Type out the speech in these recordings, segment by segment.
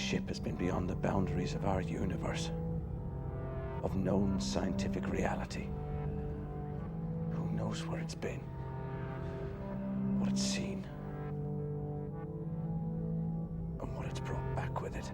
ship has been beyond the boundaries of our universe, of known scientific reality. Who knows where it's been, what it's seen, and what it's brought back with it.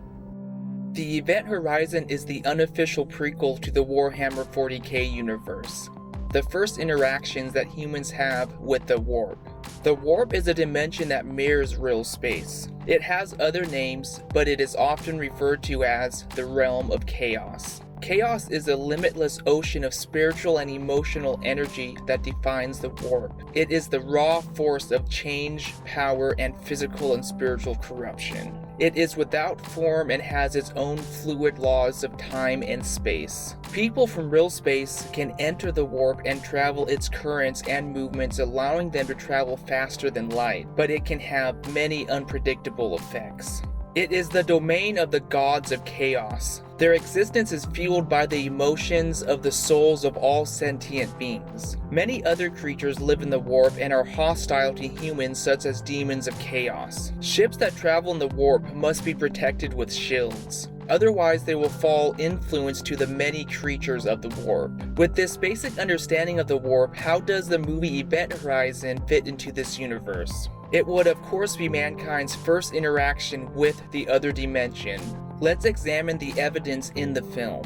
The Event Horizon is the unofficial prequel to the WarHammer 40K universe. The first interactions that humans have with the warp. The warp is a dimension that mirrors real space. It has other names, but it is often referred to as the realm of chaos. Chaos is a limitless ocean of spiritual and emotional energy that defines the warp. It is the raw force of change, power, and physical and spiritual corruption. It is without form and has its own fluid laws of time and space. People from real space can enter the warp and travel its currents and movements, allowing them to travel faster than light, but it can have many unpredictable effects. It is the domain of the gods of chaos. Their existence is fueled by the emotions of the souls of all sentient beings. Many other creatures live in the warp and are hostile to humans, such as demons of chaos. Ships that travel in the warp must be protected with shields. Otherwise, they will fall influence to the many creatures of the warp. With this basic understanding of the warp, how does the movie Event Horizon fit into this universe? It would of course be mankind's first interaction with the other dimension. Let's examine the evidence in the film.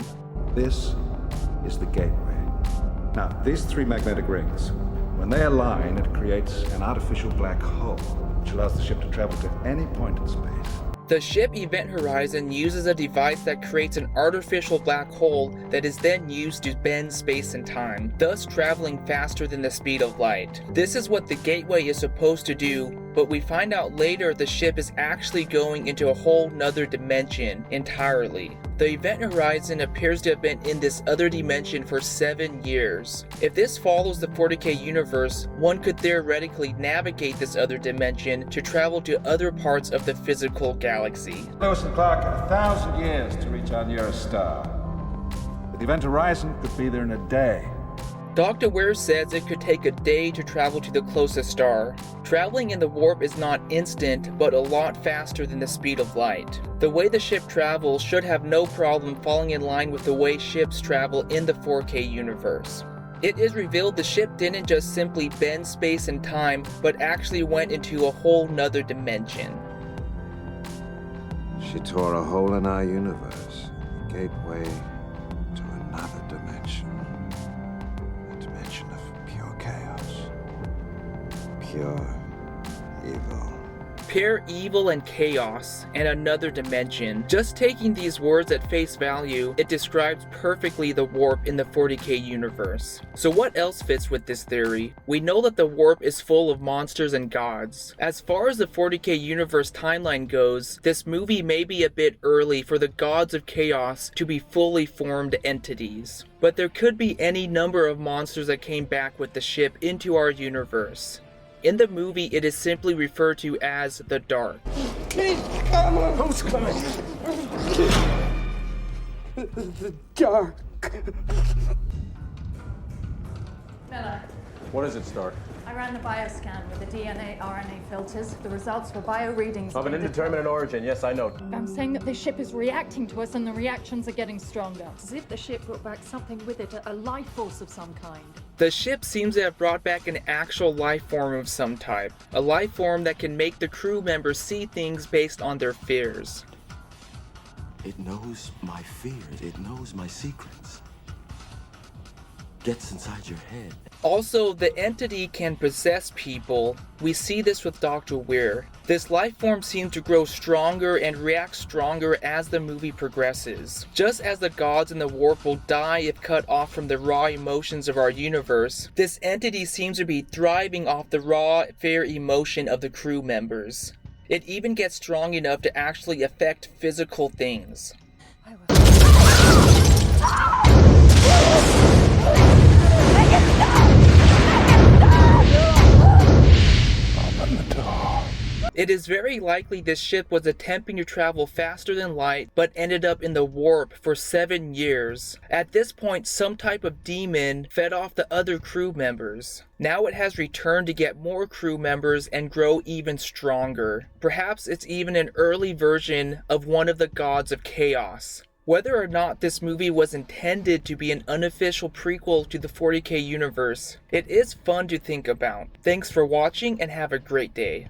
This is the gateway. Now, these three magnetic rings, when they align, it creates an artificial black hole, which allows the ship to travel to any point in space. The ship Event Horizon uses a device that creates an artificial black hole that is then used to bend space and time, thus traveling faster than the speed of light. This is what the gateway is supposed to do, but we find out later the ship is actually going into a whole nother dimension entirely. The Event Horizon appears to have been in this other dimension for 7 years. If this follows the 40K universe, one could theoretically navigate this other dimension to travel to other parts of the physical galaxy. Lewis and Clark, 1,000 years to reach our nearest star. The Event Horizon could be there in a day. Dr. Ware says it could take a day to travel to the closest star. Traveling in the warp is not instant, but a lot faster than the speed of light. The way the ship travels should have no problem falling in line with the way ships travel in the 4K universe. It is revealed the ship didn't just simply bend space and time, but actually went into a whole nother dimension. She tore a hole in our universe, a gateway to another dimension. A dimension of pure chaos. Pure evil. Pure evil and chaos, and another dimension. Just taking these words at face value, it describes perfectly the warp in the 40K universe. So what else fits with this theory? We know that the warp is full of monsters and gods. As far as the 40K universe timeline goes, this movie may be a bit early for the gods of chaos to be fully formed entities. But there could be any number of monsters that came back with the ship into our universe. In the movie, it is simply referred to as the Dark. Please, come on. Who's coming? The Dark. Miller, What is it, Stark? I ran the bioscan with the DNA RNA filters. The results were bioreadings. Of an indeterminate origin, yes, I know. I'm saying that the ship is reacting to us and the reactions are getting stronger. As if the ship brought back something with it, a life force of some kind. The ship seems to have brought back an actual life form of some type. A life form that can make the crew members see things based on their fears. It knows my fears. It knows my secrets. Gets inside your head. Also, the entity can possess people. We see this with Dr. Weir. This life form seems to grow stronger and react stronger as the movie progresses. Just as the gods in the warp will die if cut off from the raw emotions of our universe, this entity seems to be thriving off the raw, fair emotion of the crew members. It even gets strong enough to actually affect physical things. Open the door. It is very likely this ship was attempting to travel faster than light, but ended up in the warp for 7 years. At this point, some type of demon fed off the other crew members. Now it has returned to get more crew members and grow even stronger. Perhaps it's even an early version of one of the gods of chaos. Whether or not this movie was intended to be an unofficial prequel to the 40K universe, it is fun to think about. Thanks for watching and have a great day.